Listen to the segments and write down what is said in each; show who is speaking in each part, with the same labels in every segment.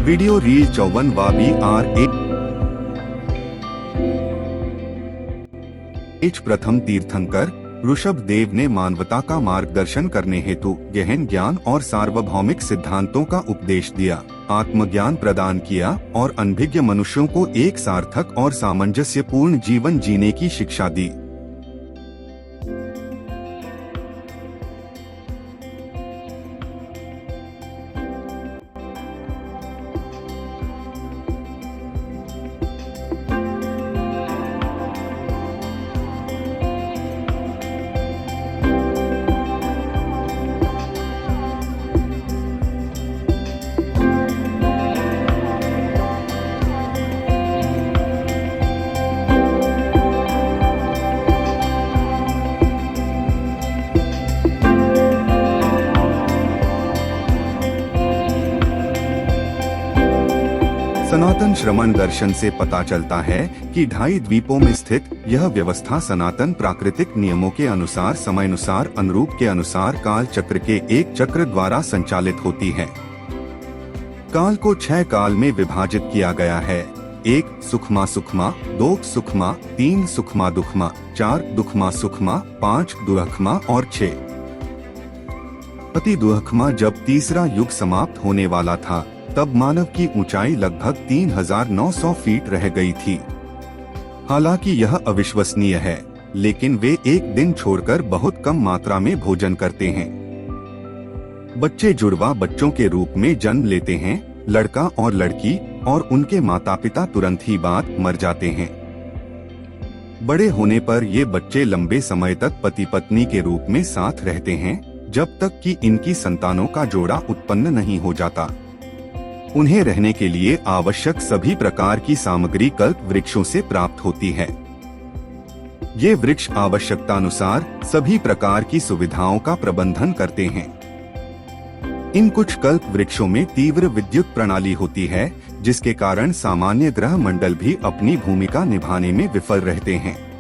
Speaker 1: Video reel 54 प्रथम तीर्थंकर ऋषभ देव ने मानवता का मार्गदर्शन करने हेतु गहन ज्ञान और सार्वभौमिक सिद्धांतों का उपदेश दिया, आत्मज्ञान प्रदान किया और अनभिज्ञ मनुष्यों को एक सार्थक और सामंजस्यपूर्ण जीवन जीने की शिक्षा दी। सनातन श्रमण दर्शन से पता चलता है कि 2.5 द्वीपों में स्थित यह व्यवस्था सनातन प्राकृतिक नियमों के अनुसार समयानुसार अनुरूप के अनुसार काल चक्र के एक चक्र द्वारा संचालित होती है। काल को 6 काल में विभाजित किया गया है। 1 सुखमा सुखमा, 2 सुखमा, 3 सुखमा दुखमा, 4 दुखमा सुखमा, 5 दुरखमा और 6 अति दुरखमा। जब तीसरा युग समाप्त होने वाला था तब मानव की ऊंचाई लगभग 3900 फीट रह गई थी। हालांकि यह अविश्वसनीय है, लेकिन वे एक दिन छोड़कर बहुत कम मात्रा में भोजन करते हैं। बच्चे जुड़वा बच्चों के रूप में जन्म लेते हैं, लड़का और लड़की, और उनके माता पिता तुरंत ही बाद मर जाते हैं। बड़े होने पर ये बच्चे लंबे समय तक पति पत्नी के रूप में साथ रहते हैं, जब तक कि इनकी संतानों का जोड़ा उत्पन्न नहीं हो जाता। उन्हें रहने के लिए आवश्यक सभी प्रकार की सामग्री कल्प वृक्षों से प्राप्त होती है। ये वृक्ष आवश्यकतानुसार सभी प्रकार की सुविधाओं का प्रबंधन करते हैं। इन कुछ कल्प वृक्षों में तीव्र विद्युत प्रणाली होती है, जिसके कारण सामान्य ग्रह मंडल भी अपनी भूमिका निभाने में विफल रहते हैं।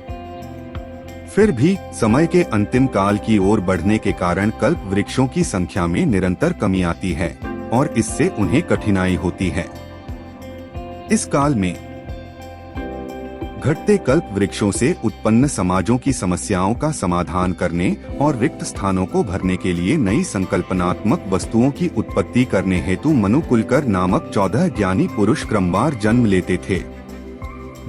Speaker 1: फिर भी समय के अंतिम काल की ओर बढ़ने के कारण कल्प वृक्षों की संख्या में निरंतर कमी आती है और इससे उन्हें कठिनाई होती है। इस काल में घटते कल्प वृक्षों से उत्पन्न समाजों की समस्याओं का समाधान करने और रिक्त स्थानों को भरने के लिए नई संकल्पनात्मक वस्तुओं की उत्पत्ति करने हेतु मनु कुलकर नामक 14 ज्ञानी पुरुष क्रमवार जन्म लेते थे।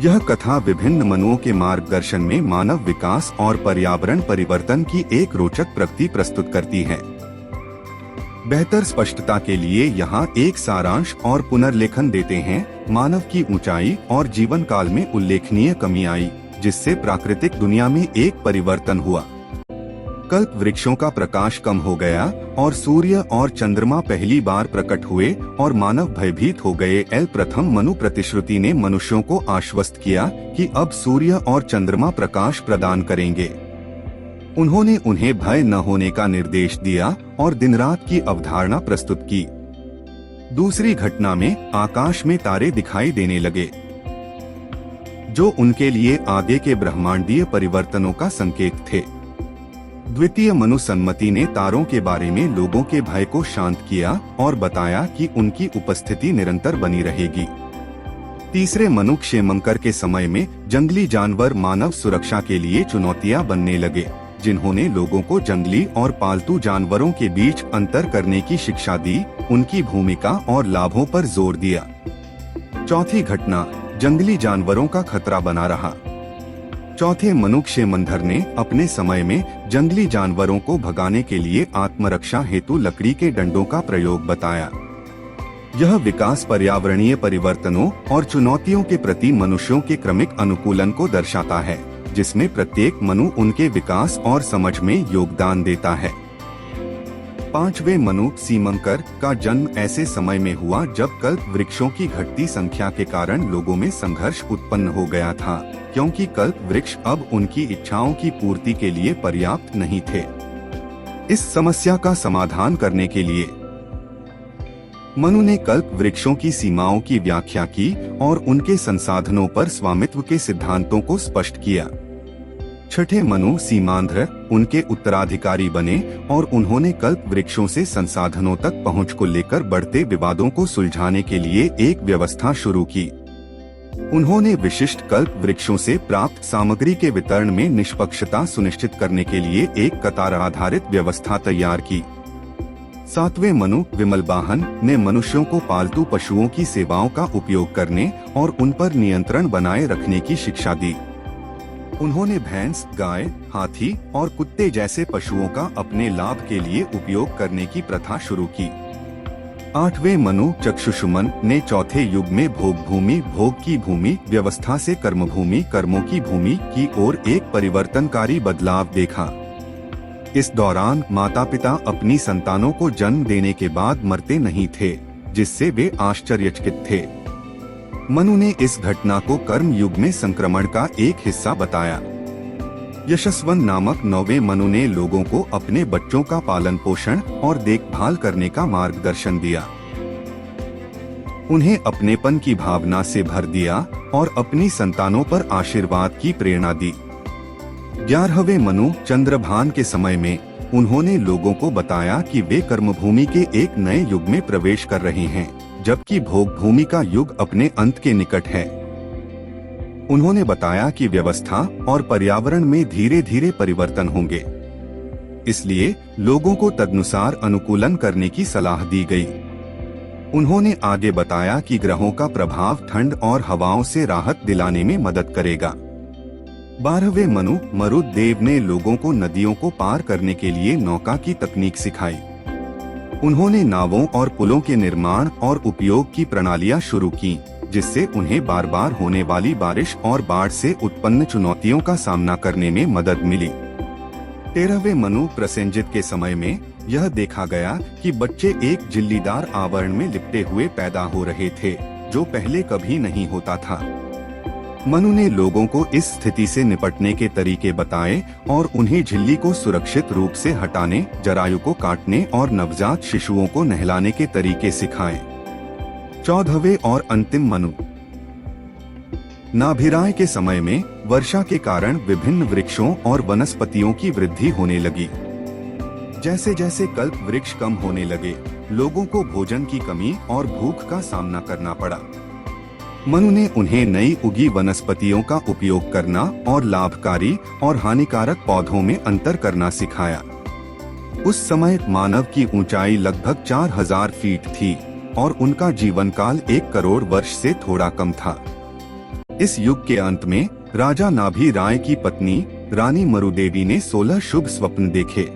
Speaker 1: यह कथा विभिन्न मनुओं के मार्गदर्शन में मानव विकास और पर्यावरण परिवर्तन की एक रोचक प्रगति प्रस्तुत करती है। बेहतर स्पष्टता के लिए यहाँ एक सारांश और पुनर्लेखन देते हैं। मानव की ऊंचाई और जीवन काल में उल्लेखनीय कमी आई, जिससे प्राकृतिक दुनिया में एक परिवर्तन हुआ। कल्प वृक्षों का प्रकाश कम हो गया और सूर्य और चंद्रमा पहली बार प्रकट हुए और मानव भयभीत हो गए। प्रथम मनु प्रतिश्रुति ने मनुष्यों को आश्वस्त किया कि अब सूर्य और चंद्रमा प्रकाश प्रदान करेंगे। उन्होंने उन्हें भय न होने का निर्देश दिया और दिन रात की अवधारणा प्रस्तुत की। दूसरी घटना में आकाश में तारे दिखाई देने लगे, जो उनके लिए आगे के ब्रह्मांडीय परिवर्तनों का संकेत थे। द्वितीय मनु सम्मति ने तारों के बारे में लोगों के भय को शांत किया और बताया कि उनकी उपस्थिति निरंतर बनी रहेगी। तीसरे मनु क्षेमंकर के समय में जंगली जानवर मानव सुरक्षा के लिए चुनौतियां बनने लगे, जिन्होंने लोगों को जंगली और पालतू जानवरों के बीच अंतर करने की शिक्षा दी, उनकी भूमिका और लाभों पर जोर दिया। चौथी घटना जंगली जानवरों का खतरा बना रहा। चौथे मनु क्षेमंकर ने अपने समय में जंगली जानवरों को भगाने के लिए आत्मरक्षा हेतु लकड़ी के डंडों का प्रयोग बताया। यह विकास पर्यावरणीय परिवर्तनों और चुनौतियों के प्रति मनुष्यों के क्रमिक अनुकूलन को दर्शाता है, जिसमें प्रत्येक मनु उनके विकास और समझ में योगदान देता है। पांचवें मनु सीमंकर का जन्म ऐसे समय में हुआ जब कल्प वृक्षों की घटती संख्या के कारण लोगों में संघर्ष उत्पन्न हो गया था, क्योंकि कल्प वृक्ष अब उनकी इच्छाओं की पूर्ति के लिए पर्याप्त नहीं थे। इस समस्या का समाधान करने के लिए मनु ने कल्प वृक्षों की सीमाओं की व्याख्या की और उनके संसाधनों पर स्वामित्व के सिद्धांतों को स्पष्ट किया। छठे मनु सीमांध्र उनके उत्तराधिकारी बने और उन्होंने कल्प वृक्षों से संसाधनों तक पहुंच को लेकर बढ़ते विवादों को सुलझाने के लिए एक व्यवस्था शुरू की। उन्होंने विशिष्ट कल्प वृक्षों से प्राप्त सामग्री के वितरण में निष्पक्षता सुनिश्चित करने के लिए एक कतार आधारित व्यवस्था तैयार की। सातवें मनु विमलवाहन ने मनुष्यों को पालतू पशुओं की सेवाओं का उपयोग करने और उन पर नियंत्रण बनाए रखने की शिक्षा दी। उन्होंने भैंस, गाय, हाथी और कुत्ते जैसे पशुओं का अपने लाभ के लिए उपयोग करने की प्रथा शुरू की। आठवें मनु चक्षुषुमन ने चौथे युग में भोग की भूमि व्यवस्था से कर्मभूमि कर्मों की भूमि की ओर एक परिवर्तनकारी बदलाव देखा। इस दौरान माता पिता अपनी संतानों को जन्म देने के बाद मरते नहीं थे, जिससे वे आश्चर्यचकित थे। मनु ने इस घटना को कर्म युग में संक्रमण का एक हिस्सा बताया। यशस्वन नामक नौवें मनु ने लोगों को अपने बच्चों का पालन पोषण और देखभाल करने का मार्गदर्शन दिया। उन्हें अपनेपन की भावना से भर दिया और अपनी संतानों पर आशीर्वाद की प्रेरणा दी। 11वें मनु चंद्रभान के समय में उन्होंने लोगों को बताया कि वे कर्मभूमि के एक नए युग में प्रवेश कर रहे हैं, जबकि भोग भूमि का युग अपने अंत के निकट है। उन्होंने बताया कि व्यवस्था और पर्यावरण में धीरे धीरे परिवर्तन होंगे, इसलिए लोगों को तदनुसार अनुकूलन करने की सलाह दी गई। उन्होंने आगे बताया कि ग्रहों का प्रभाव ठंड और हवाओं से राहत दिलाने में मदद करेगा। 12वें मनु मरुदेव ने लोगों को नदियों को पार करने के लिए नौका की तकनीक सिखाई। उन्होंने नावों और पुलों के निर्माण और उपयोग की प्रणालियां शुरू की, जिससे उन्हें बार बार होने वाली बारिश और बाढ़ से उत्पन्न चुनौतियों का सामना करने में मदद मिली। 13वें मनु प्रसेनजित के समय में यह देखा गया कि बच्चे एक झिल्लीदार आवरण में लिपटे हुए पैदा हो रहे थे, जो पहले कभी नहीं होता था। मनु ने लोगों को इस स्थिति से निपटने के तरीके बताए और उन्हें झिल्ली को सुरक्षित रूप से हटाने, जरायु को काटने और नवजात शिशुओं को नहलाने के तरीके सिखाए। 14वें और अंतिम मनु नाभिराय के समय में वर्षा के कारण विभिन्न वृक्षों और वनस्पतियों की वृद्धि होने लगी। जैसे जैसे कल्प वृक्ष कम होने लगे, लोगों को भोजन की कमी और भूख का सामना करना पड़ा। मनु ने उन्हें नई उगी वनस्पतियों का उपयोग करना और लाभकारी और हानिकारक पौधों में अंतर करना सिखाया। उस समय मानव की ऊंचाई लगभग 4000 फीट थी और उनका जीवन काल 1 करोड़ वर्ष से थोड़ा कम था। इस युग के अंत में राजा नाभि राय की पत्नी रानी मरुदेवी ने 16 शुभ स्वप्न देखे।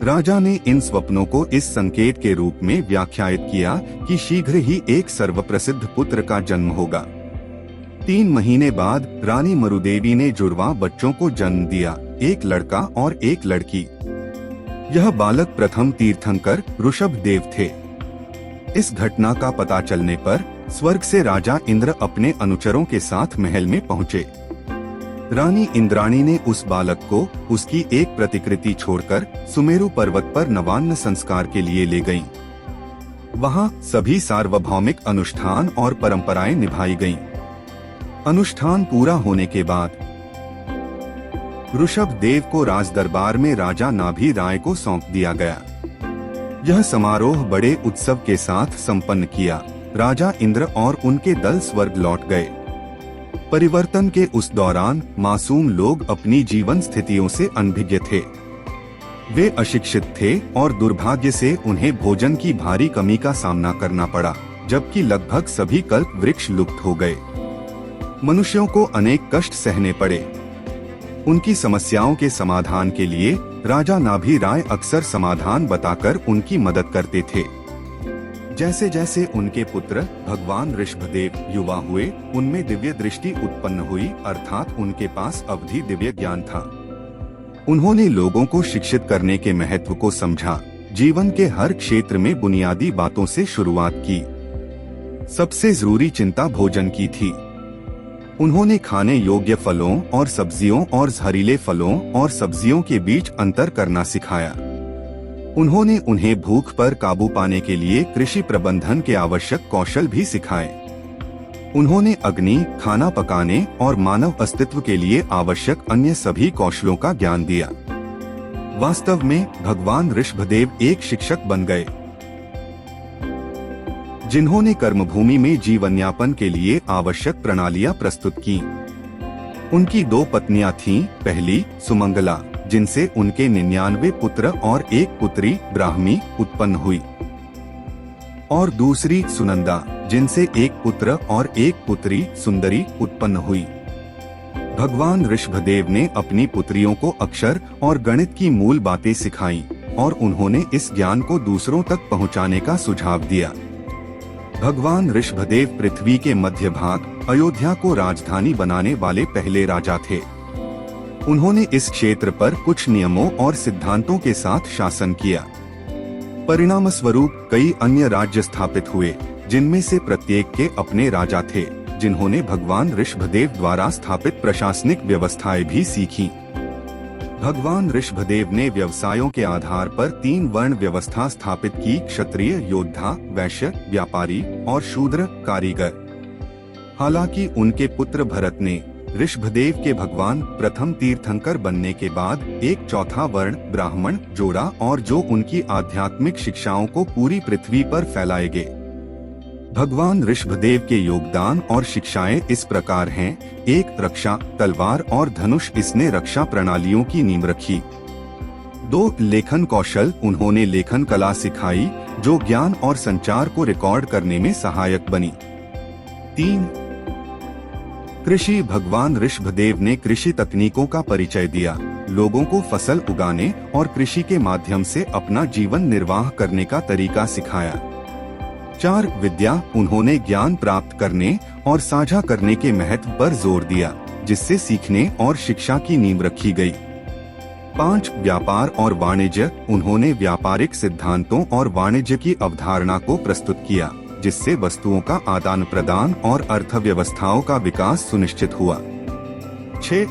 Speaker 1: राजा ने इन स्वप्नों को इस संकेत के रूप में व्याख्यायित किया कि शीघ्र ही एक सर्वप्रसिद्ध पुत्र का जन्म होगा। 3 महीने बाद रानी मरुदेवी ने जुड़वा बच्चों को जन्म दिया, एक लड़का और एक लड़की। यह बालक प्रथम तीर्थंकर ऋषभ देव थे। इस घटना का पता चलने पर स्वर्ग से राजा इंद्र अपने अनुचरों के साथ महल में पहुँचे। रानी इंद्राणी ने उस बालक को उसकी एक प्रतिकृति छोड़कर सुमेरु पर्वत पर नवान्न संस्कार के लिए ले गईं। वहां सभी सार्वभौमिक अनुष्ठान और परंपराएं निभाई गईं। अनुष्ठान पूरा होने के बाद ऋषभ देव को राज दरबार में राजा नाभि राय को सौंप दिया गया। यह समारोह बड़े उत्सव के साथ संपन्न किया। राजा इंद्र और उनके दल स्वर्ग लौट गए। परिवर्तन के उस दौरान मासूम लोग अपनी जीवन स्थितियों से अनभिज्ञ थे। वे अशिक्षित थे और दुर्भाग्य से उन्हें भोजन की भारी कमी का सामना करना पड़ा, जबकि लगभग सभी कल्प वृक्ष लुप्त हो गए। मनुष्यों को अनेक कष्ट सहने पड़े। उनकी समस्याओं के समाधान के लिए राजा नाभि राय अक्सर समाधान बताकर उनकी मदद करते थे। जैसे जैसे उनके पुत्र भगवान ऋषभदेव युवा हुए, उनमें दिव्य दृष्टि उत्पन्न हुई, अर्थात उनके पास अवधि दिव्य ज्ञान था। उन्होंने लोगों को शिक्षित करने के महत्व को समझा। जीवन के हर क्षेत्र में बुनियादी बातों से शुरुआत की। सबसे जरूरी चिंता भोजन की थी। उन्होंने खाने योग्य फलों और सब्जियों और जहरीले फलों और सब्जियों के बीच अंतर करना सिखाया। उन्होंने उन्हें भूख पर काबू पाने के लिए कृषि प्रबंधन के आवश्यक कौशल भी सिखाए। उन्होंने अग्नि, खाना पकाने और मानव अस्तित्व के लिए आवश्यक अन्य सभी कौशलों का ज्ञान दिया। वास्तव में भगवान ऋषभदेव एक शिक्षक बन गए, जिन्होंने कर्मभूमि में जीवनयापन के लिए आवश्यक प्रणालियां प्रस्तुत की। उनकी 2 पत्नियां थीं। पहली सुमंगला, जिनसे उनके 99 पुत्र और एक पुत्री ब्राह्मी उत्पन्न हुई, और दूसरी सुनंदा, जिनसे एक पुत्र और एक पुत्री सुंदरी उत्पन्न हुई। भगवान ऋषभदेव ने अपनी पुत्रियों को अक्षर और गणित की मूल बातें सिखाईं और उन्होंने इस ज्ञान को दूसरों तक पहुंचाने का सुझाव दिया। भगवान ऋषभदेव पृथ्वी के मध्य भाग अयोध्या को राजधानी बनाने वाले पहले राजा थे। उन्होंने इस क्षेत्र पर कुछ नियमों और सिद्धांतों के साथ शासन किया। परिणाम स्वरूप कई अन्य राज्य स्थापित हुए, जिनमें से प्रत्येक के अपने राजा थे, जिन्होंने भगवान ऋषभदेव द्वारा स्थापित प्रशासनिक व्यवस्थाएं भी सीखी। भगवान ऋषभदेव ने व्यवसायों के आधार पर 3 वर्ण व्यवस्था स्थापित की: क्षत्रिय, योद्धा, वैश्य, व्यापारी और शूद्र, कारीगर। हालांकि उनके पुत्र भरत ने ऋषभदेव के भगवान प्रथम तीर्थंकर बनने के बाद एक चौथा वर्ण ब्राह्मण जोड़ा, और जो उनकी आध्यात्मिक शिक्षाओं को पूरी पृथ्वी पर फैलाएंगे। भगवान ऋषभदेव के योगदान और शिक्षाएं इस प्रकार हैं: 1. रक्षा, तलवार और धनुष, इसने रक्षा प्रणालियों की नींव रखी। 2. लेखन कौशल, उन्होंने लेखन कला सिखाई, जो ज्ञान और संचार को रिकॉर्ड करने में सहायक बनी। 3. कृषि, भगवान ऋषभदेव ने कृषि तकनीकों का परिचय दिया, लोगों को फसल उगाने और कृषि के माध्यम से अपना जीवन निर्वाह करने का तरीका सिखाया। 4. विद्या, उन्होंने ज्ञान प्राप्त करने और साझा करने के महत्व पर जोर दिया, जिससे सीखने और शिक्षा की नींव रखी गई। 5. व्यापार और वाणिज्य, उन्होंने व्यापारिक सिद्धांतों और वाणिज्य की अवधारणा को प्रस्तुत किया, जिससे वस्तुओं का आदान प्रदान और अर्थव्यवस्थाओं का विकास सुनिश्चित हुआ। 6.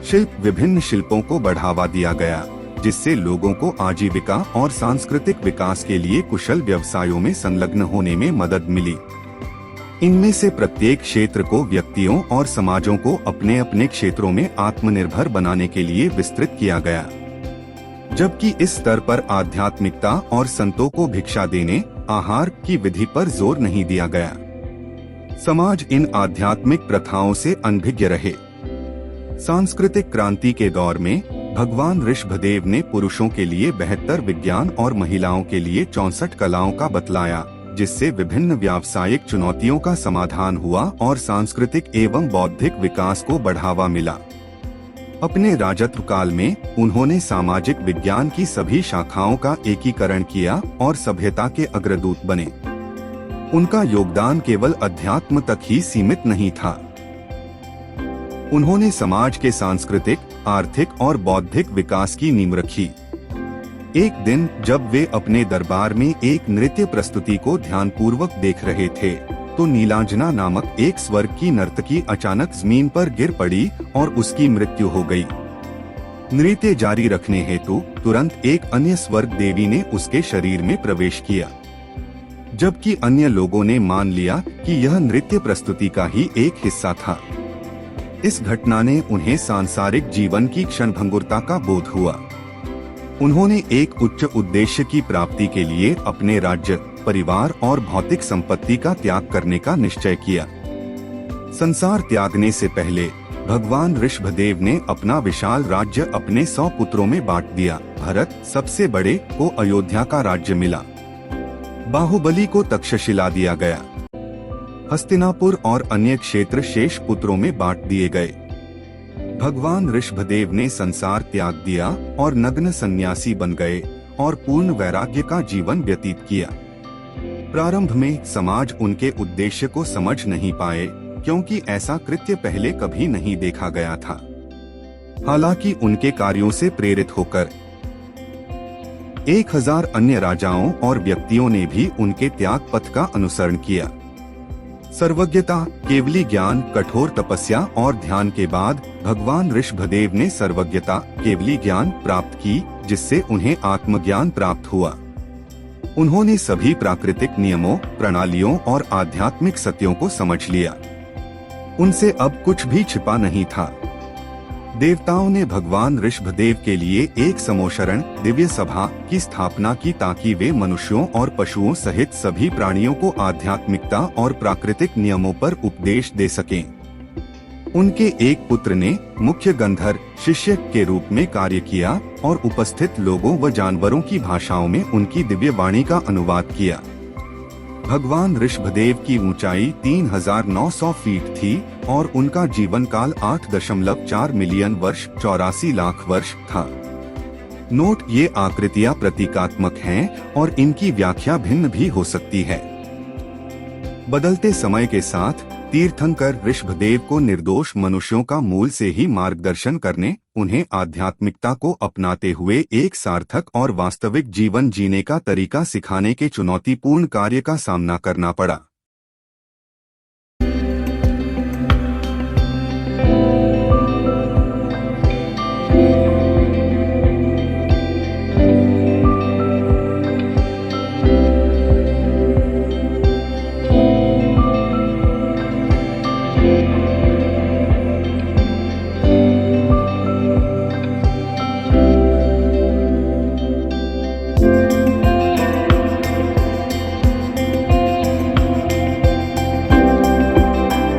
Speaker 1: शिल्प, विभिन्न शिल्पों को बढ़ावा दिया गया, जिससे लोगों को आजीविका और सांस्कृतिक विकास के लिए कुशल व्यवसायों में संलग्न होने में मदद मिली। इनमें से प्रत्येक क्षेत्र को व्यक्तियों और समाजों को अपने अपने क्षेत्रों में आत्मनिर्भर बनाने के लिए विस्तृत किया गया, जबकि इस स्तर पर आध्यात्मिकता और संतों को भिक्षा देने, आहार की विधि पर जोर नहीं दिया गया। समाज इन आध्यात्मिक प्रथाओं से अनभिज्ञ रहे। सांस्कृतिक क्रांति के दौर में भगवान ऋषभदेव ने पुरुषों के लिए 72 विज्ञान और महिलाओं के लिए 64 कलाओं का बतलाया, जिससे विभिन्न व्यावसायिक चुनौतियों का समाधान हुआ और सांस्कृतिक एवं बौद्धिक विकास को बढ़ावा मिला। अपने राजत्व काल में उन्होंने सामाजिक विज्ञान की सभी शाखाओं का एकीकरण किया और सभ्यता के अग्रदूत बने। उनका योगदान केवल अध्यात्म तक ही सीमित नहीं था। उन्होंने समाज के सांस्कृतिक, आर्थिक और बौद्धिक विकास की नींव रखी। एक दिन जब वे अपने दरबार में एक नृत्य प्रस्तुति को ध्यानपूर्वक देख रहे थे, तो नीलांजना नामक एक स्वर्ग की नर्तकी अचानक जमीन पर गिर पड़ी और उसकी मृत्यु हो गई। नृत्य जारी रखने हेतु तुरंत एक अन्य स्वर्ग देवी ने उसके शरीर में प्रवेश किया, जबकि अन्य लोगों ने मान लिया कि यह नृत्य प्रस्तुति का ही एक हिस्सा था। इस घटना ने उन्हें सांसारिक जीवन की क्षणभंगुरता का बोध हुआ। उन्होंने एक उच्च उद्देश्य की प्राप्ति के लिए अपने राज्य, परिवार और भौतिक संपत्ति का त्याग करने का निश्चय किया। संसार त्यागने से पहले भगवान ऋषभदेव ने अपना विशाल राज्य अपने 100 पुत्रों में बांट दिया। भरत, सबसे बड़े, को अयोध्या का राज्य मिला। बाहुबली को तक्षशिला दिया गया। हस्तिनापुर और अन्य क्षेत्र शेष पुत्रों में बांट दिए गए। भगवान ऋषभदेव ने संसार त्याग दिया और नग्न सन्यासी बन गए और पूर्ण वैराग्य का जीवन व्यतीत किया। प्रारंभ में समाज उनके उद्देश्य को समझ नहीं पाए, क्योंकि ऐसा कृत्य पहले कभी नहीं देखा गया था। हालांकि उनके कार्यों से प्रेरित होकर 1000 अन्य राजाओं और व्यक्तियों ने भी उनके त्याग पथ का अनुसरण किया। सर्वज्ञता, केवली ज्ञान, कठोर तपस्या और ध्यान के बाद भगवान ऋषभदेव ने सर्वज्ञता, केवली ज्ञान प्राप्त की, जिससे उन्हें आत्मज्ञान प्राप्त हुआ। उन्होंने सभी प्राकृतिक नियमों, प्रणालियों और आध्यात्मिक सत्यों को समझ लिया। उनसे अब कुछ भी छिपा नहीं था। देवताओं ने भगवान ऋषभदेव के लिए एक समोशरण दिव्य सभा की स्थापना की ताकि वे मनुष्यों और पशुओं सहित सभी प्राणियों को आध्यात्मिकता और प्राकृतिक नियमों पर उपदेश दे सकें। उनके एक पुत्र ने मुख्य गंधर्व शिष्य के रूप में कार्य किया और उपस्थित लोगों व जानवरों की भाषाओं में उनकी दिव्य वाणी का अनुवाद किया। भगवान ऋषभदेव की ऊंचाई 3900 फीट थी और उनका जीवन काल 8.4 मिलियन वर्ष 84 लाख वर्ष था। नोट, ये आकृतियां प्रतीकात्मक हैं और इनकी व्याख्या भिन्न भी हो सकती है। बदलते समय के साथ तीर्थंकर ऋषभदेव को निर्दोष मनुष्यों का मूल से ही मार्गदर्शन करने, उन्हें आध्यात्मिकता को अपनाते हुए एक सार्थक और वास्तविक जीवन जीने का तरीका सिखाने के चुनौतीपूर्ण कार्य का सामना करना पड़ा।